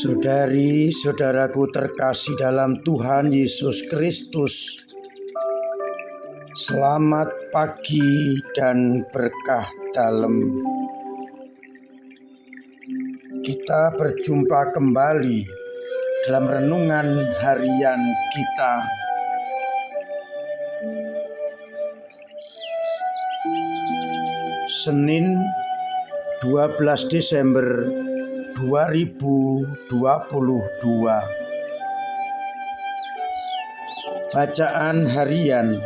Saudari-saudaraku terkasih dalam Tuhan Yesus Kristus, selamat pagi dan berkah dalam. Kita berjumpa kembali dalam renungan harian kita. Senin 12 Desember 2022. Bacaan harian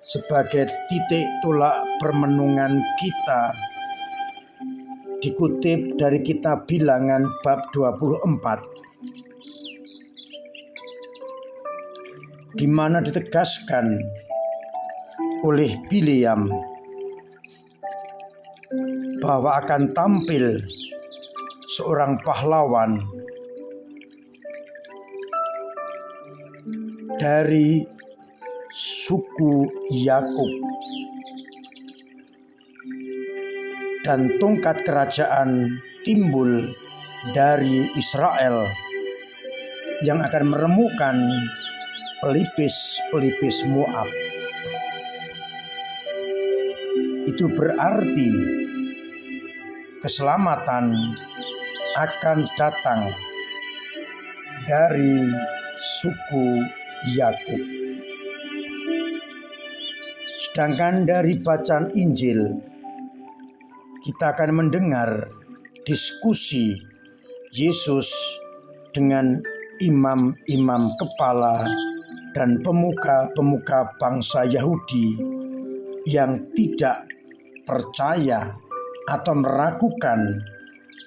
sebagai titik tolak permenungan kita dikutip dari kitab Bilangan bab 24, di mana ditegaskan oleh Bileam bahwa akan tampil seorang pahlawan dari suku Yakub, dan tongkat kerajaan timbul dari Israel yang akan meremukkan pelipis Moab. Itu berarti keselamatan akan datang dari suku Yakub. Sedangkan dari bacaan Injil, kita akan mendengar diskusi Yesus dengan imam-imam kepala dan pemuka-pemuka bangsa Yahudi yang tidak percaya atau meragukan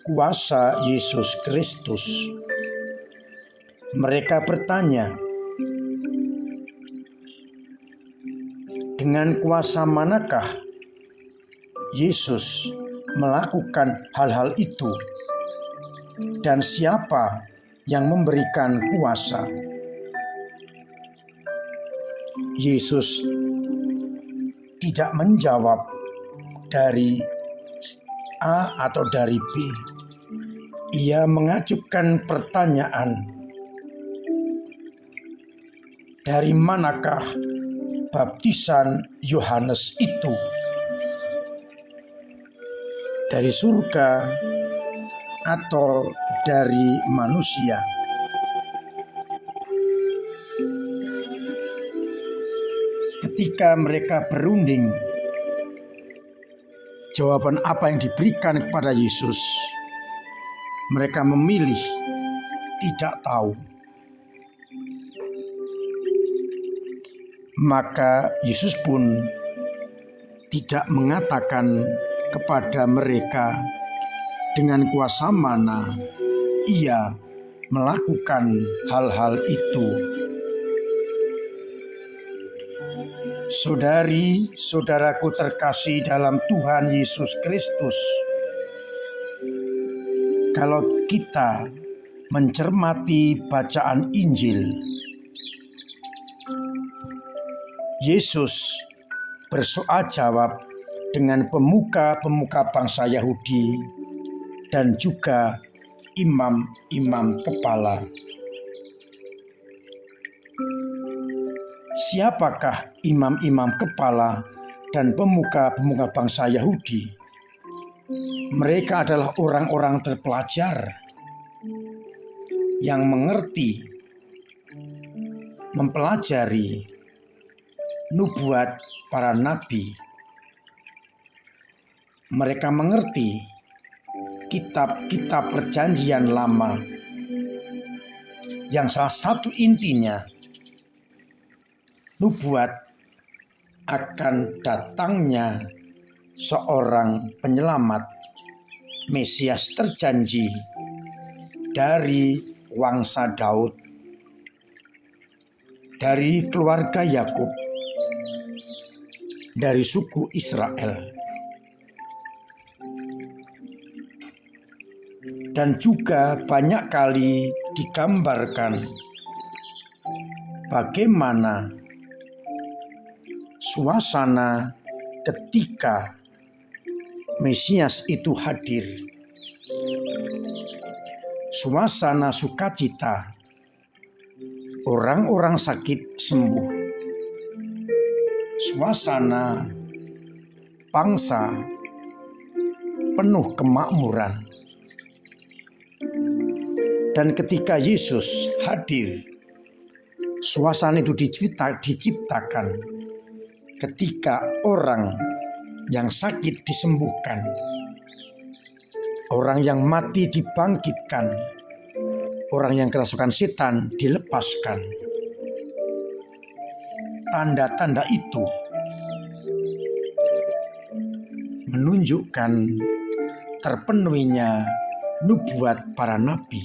kuasa Yesus Kristus. Mereka bertanya, dengan kuasa manakah Yesus melakukan hal-hal itu, dan siapa yang memberikan kuasa? Yesus tidak menjawab dari A atau dari B. Ia mengajukan pertanyaan, dari manakah baptisan Yohanes itu? Dari surga atau dari manusia? Ketika mereka berunding, jawaban apa yang diberikan kepada Yesus? Mereka memilih tidak tahu. Maka Yesus pun tidak mengatakan kepada mereka dengan kuasa mana Ia melakukan hal-hal itu. Saudari-saudaraku terkasih dalam Tuhan Yesus Kristus, kalau kita mencermati bacaan Injil, Yesus bersoal jawab dengan pemuka-pemuka bangsa Yahudi dan juga imam-imam kepala. Siapakah imam-imam kepala dan pemuka-pemuka bangsa Yahudi? Mereka adalah orang-orang terpelajar yang mengerti, mempelajari nubuat para nabi. Mereka mengerti kitab-kitab perjanjian lama yang salah satu intinya nubuat akan datangnya seorang penyelamat, Mesias terjanji dari wangsa Daud, dari keluarga Yakub, dari suku Israel. Dan juga banyak kali digambarkan bagaimana suasana ketika Mesias itu hadir. suasana sukacita, orang-orang sakit sembuh, suasana bangsa penuh kemakmuran. Dan ketika Yesus hadir, suasana itu diciptakan ketika orang yang sakit disembuhkan, orang yang mati dibangkitkan, orang yang kerasukan setan dilepaskan. Tanda-tanda itu menunjukkan terpenuhinya nubuat para nabi.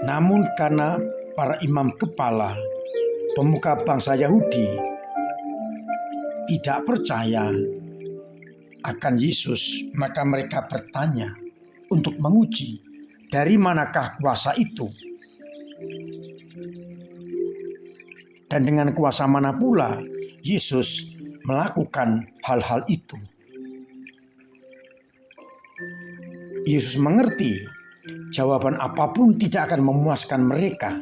Namun karena para imam kepala, pemuka bangsa Yahudi tidak percaya akan Yesus, maka mereka bertanya untuk menguji, dari manakah kuasa itu? Dan dengan kuasa mana pula Yesus melakukan hal-hal itu? Yesus mengerti jawaban apapun tidak akan memuaskan mereka,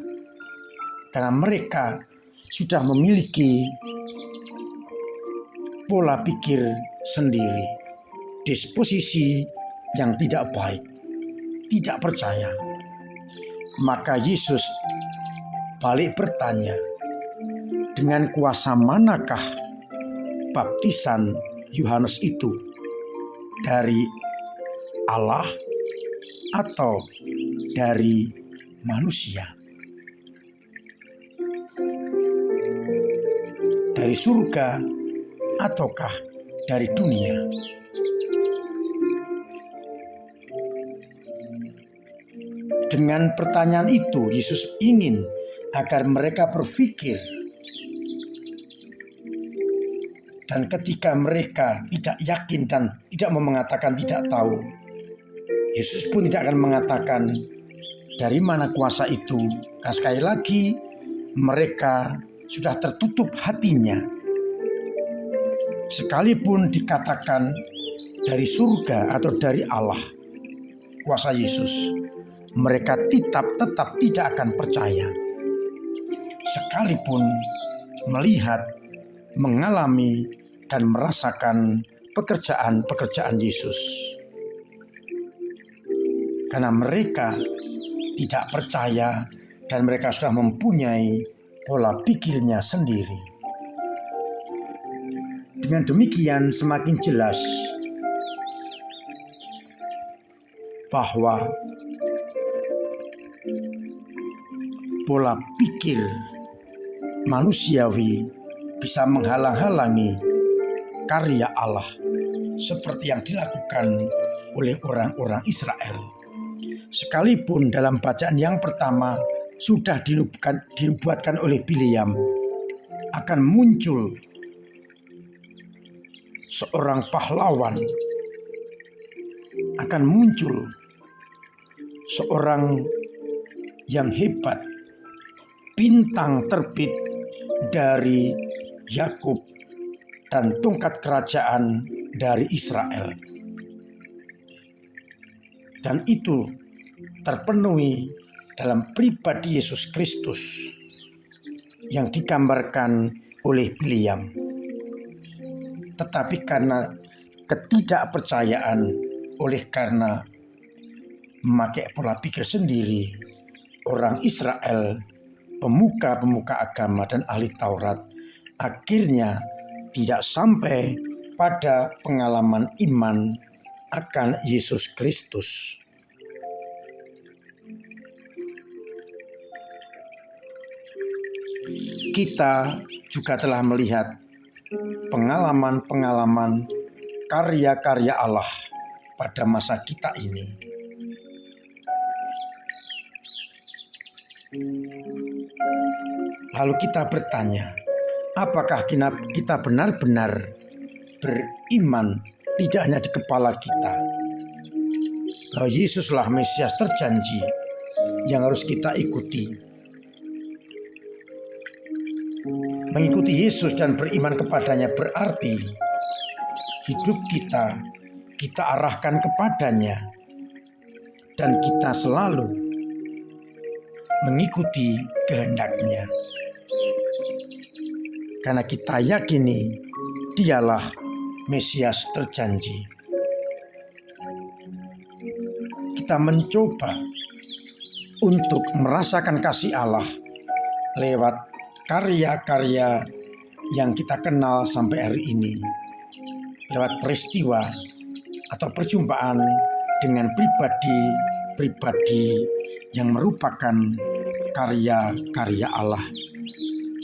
karena mereka sudah memiliki pola pikir sendiri, disposisi yang tidak baik, tidak percaya. Maka Yesus balik bertanya, dengan kuasa manakah baptisan Yohanes itu? Dari Allah atau dari manusia? Dari surga ataukah dari dunia? Dengan pertanyaan itu, Yesus ingin agar mereka berpikir. Dan ketika mereka tidak yakin dan tidak mau mengatakan tidak tahu, Yesus pun tidak akan mengatakan dari mana kuasa itu. Nah, sekali lagi mereka sudah tertutup hatinya. Sekalipun dikatakan dari surga atau dari Allah kuasa Yesus, mereka tetap tidak akan percaya. Sekalipun melihat, mengalami, dan merasakan pekerjaan Yesus. Karena mereka tidak percaya dan mereka sudah mempunyai pola pikirnya sendiri. Dengan demikian semakin jelas bahwa pola pikir manusiawi bisa menghalang-halangi karya Allah seperti yang dilakukan oleh orang-orang Israel. Sekalipun dalam bacaan yang pertama sudah dinubuatkan oleh Bileam akan muncul seorang pahlawan, akan muncul seorang yang hebat, bintang terbit dari Yakub dan tongkat kerajaan dari Israel. Dan itu terpenuhi dalam pribadi Yesus Kristus yang digambarkan oleh Bileam. Tetapi karena ketidakpercayaan, oleh karena memakai pola pikir sendiri, orang Israel, pemuka-pemuka agama dan ahli Taurat, akhirnya tidak sampai pada pengalaman iman akan Yesus Kristus. Kita juga telah melihat pengalaman-pengalaman karya-karya Allah pada masa kita ini. Lalu kita bertanya, apakah kita benar-benar beriman tidak hanya di kepala kita bahwa Yesuslah Mesias terjanji yang harus kita ikuti? Mengikuti Yesus dan beriman kepadanya berarti hidup kita arahkan kepadanya. dan kita selalu mengikuti kehendak-Nya. Karena kita yakini Dialah Mesias terjanji. Kita mencoba untuk merasakan kasih Allah lewat karya-karya yang kita kenal sampai hari ini, lewat peristiwa atau perjumpaan dengan pribadi-pribadi yang merupakan karya-karya Allah.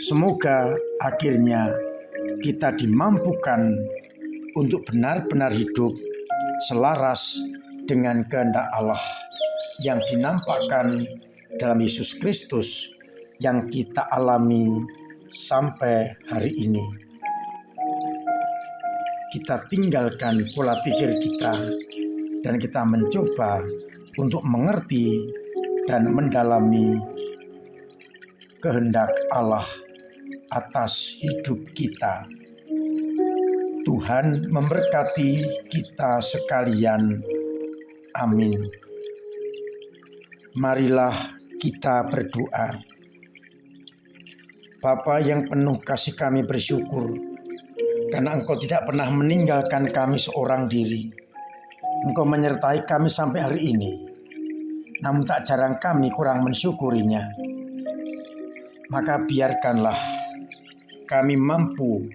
Semoga akhirnya kita dimampukan untuk benar-benar hidup selaras dengan kehendak Allah yang dinampakkan dalam Yesus Kristus yang kita alami sampai hari ini. Kita tinggalkan pola pikir kita dan kita mencoba untuk mengerti dan mendalami kehendak Allah atas hidup kita. Tuhan memberkati kita sekalian. Amin. Marilah kita berdoa. Bapa yang penuh kasih, kami bersyukur karena Engkau tidak pernah meninggalkan kami seorang diri. Engkau menyertai kami sampai hari ini. Namun tak jarang kami kurang mensyukurinya. Maka biarkanlah kami mampu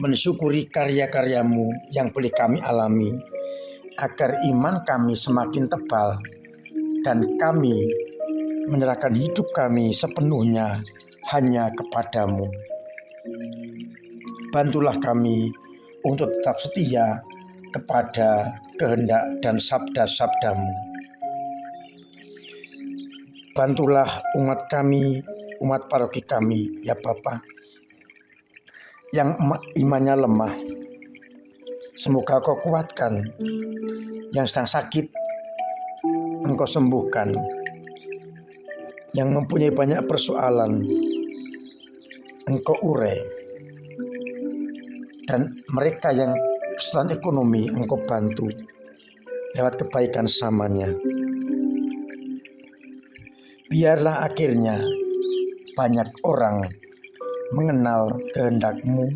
mensyukuri karya-karya-Mu yang boleh kami alami, agar iman kami semakin tebal dan kami menyerahkan hidup kami sepenuhnya hanya kepadamu. Bantulah kami untuk tetap setia kepada kehendak dan sabda-sabda-Mu. Bantulah umat kami, umat paroki kami, ya Bapa, yang imannya lemah. Semoga Kau kuatkan. Yang sedang sakit, Engkau sembuhkan. Yang mempunyai banyak persoalan, Engkau urai. Dan mereka yang kesulitan ekonomi, Engkau bantu lewat kebaikan samanya. Biarlah akhirnya banyak orang mengenal kehendak-Mu,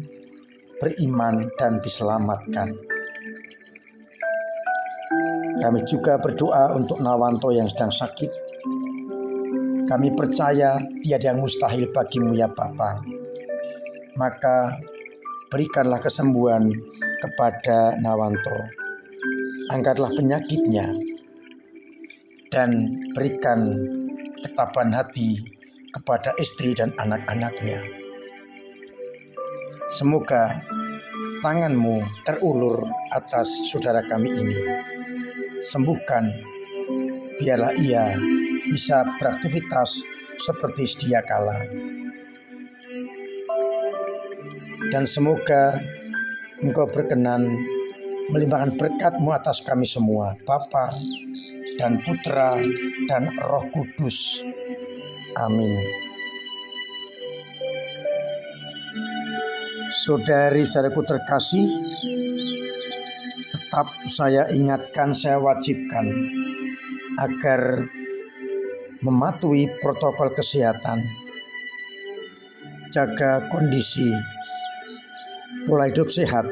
beriman dan diselamatkan. Kami juga berdoa untuk Nawanto yang sedang sakit. Kami percaya tiada yang mustahil bagi-Mu, ya Bapa. Maka berikanlah kesembuhan kepada Nawanto. Angkatlah penyakitnya dan berikan ketabahan hati kepada istri dan anak-anaknya. Semoga tangan-Mu terulur atas saudara kami ini. Sembuhkan, biarlah ia bisa beraktivitas seperti sedia kala. Dan semoga Engkau berkenan melimpahkan berkat-Mu atas kami semua, Bapa dan Putra dan Roh Kudus. Amin. Saudari-saudaraku terkasih, tetap saya ingatkan, saya wajibkan agar mematuhi protokol kesehatan, jaga kondisi, pola hidup sehat,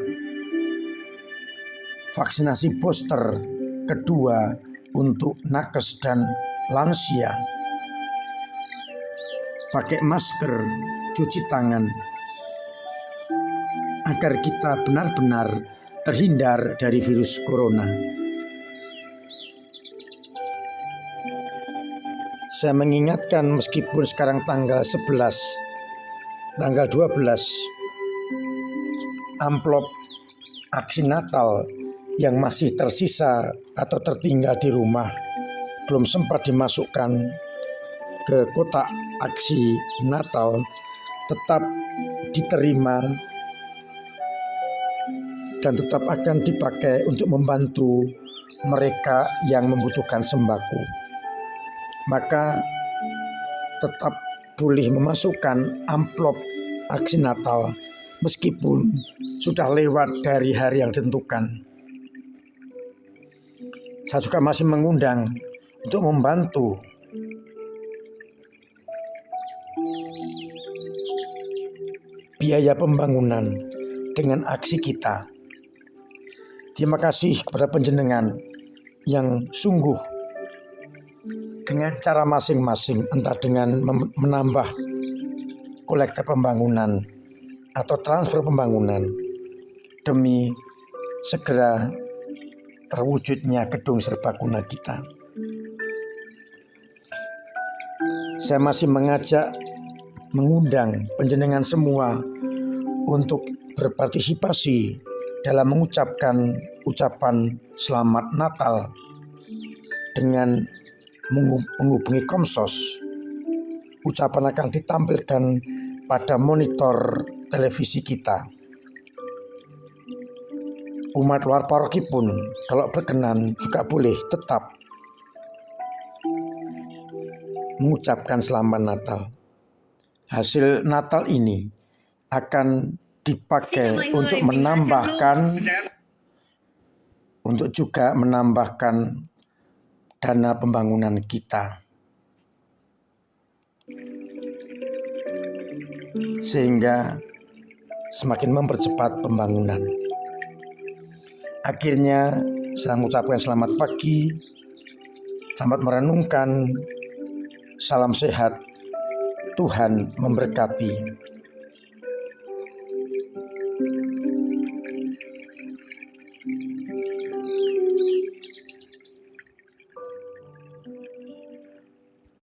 vaksinasi booster kedua untuk nakes dan lansia, pakai masker, cuci tangan, agar kita benar-benar terhindar dari virus corona. Saya mengingatkan meskipun sekarang tanggal 11, tanggal 12, amplop aksi Natal yang masih tersisa atau tertinggal di rumah belum sempat dimasukkan ke kotak aksi Natal tetap diterima dan tetap akan dipakai untuk membantu mereka yang membutuhkan sembako. Maka tetap boleh memasukkan amplop aksi Natal meskipun sudah lewat dari hari yang ditentukan. Saya juga masih mengundang untuk membantu biaya pembangunan dengan aksi kita. Terima kasih kepada panjenengan yang sungguh dengan cara masing-masing, entah dengan menambah kolektif pembangunan atau transfer pembangunan demi segera terwujudnya gedung serbaguna kita. Saya masih mengundang panjenengan semua untuk berpartisipasi dalam mengucapkan ucapan selamat Natal dengan menghubungi Komsos. Ucapan akan ditampilkan pada monitor televisi kita. Umat luar paroki pun kalau berkenan juga boleh tetap mengucapkan selamat Natal. Hasil Natal ini akan dipakai untuk menambahkan dana pembangunan kita, sehingga semakin mempercepat pembangunan. Akhirnya saya mengucapkan selamat pagi, selamat merenungkan, salam sehat, Tuhan memberkati.